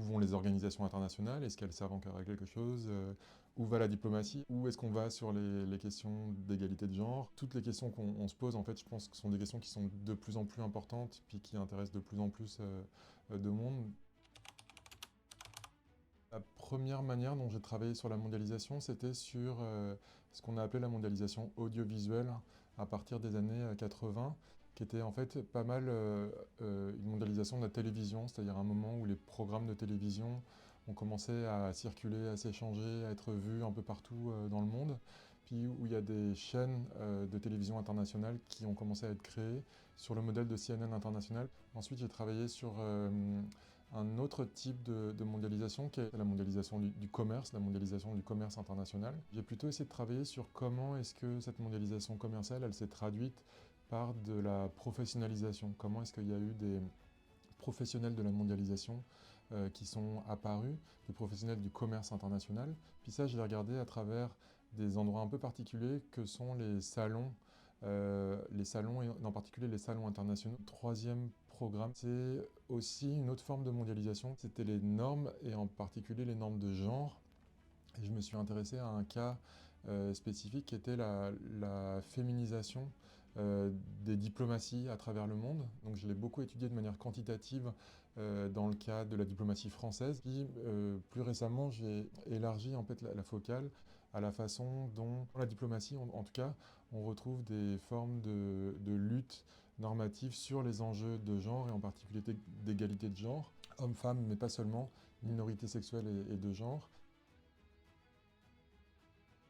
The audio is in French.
vont les organisations internationales? Est-ce qu'elles servent encore à quelque chose? Où va la diplomatie? Où est-ce qu'on va sur les questions d'égalité de genre? Toutes les questions qu'on se pose, en fait, je pense que sont des questions qui sont de plus en plus importantes, puis qui intéressent de plus en plus de monde. La première manière dont j'ai travaillé sur la mondialisation, c'était sur ce qu'on a appelé la mondialisation audiovisuelle à partir des années 80, qui était en fait pas mal une mondialisation de la télévision, c'est-à-dire un moment où les programmes de télévision ont commencé à circuler, à s'échanger, à être vus un peu partout dans le monde, puis où il y a des chaînes de télévision internationales qui ont commencé à être créées sur le modèle de CNN International. Ensuite, j'ai travaillé sur un autre type de mondialisation qui est la mondialisation du commerce, la mondialisation du commerce international. J'ai plutôt essayé de travailler sur comment est-ce que cette mondialisation commerciale, elle s'est traduite par de la professionnalisation. Comment est-ce qu'il y a eu des professionnels de la mondialisation qui sont apparus, des professionnels du commerce international. Puis ça, je l'ai regardé à travers des endroits un peu particuliers que sont les salons et en particulier les salons internationaux. Troisième programme, c'est aussi une autre forme de mondialisation, c'était les normes et en particulier les normes de genre. Et je me suis intéressé à un cas spécifique qui était la féminisation des diplomaties à travers le monde. Donc je l'ai beaucoup étudié de manière quantitative dans le cas de la diplomatie française. Puis plus récemment, j'ai élargi en fait la focale à la façon dont dans la diplomatie, en tout cas, on retrouve des formes de lutte normative sur les enjeux de genre et en particulier d'égalité de genre, hommes-femmes, mais pas seulement, minorités sexuelles et de genre.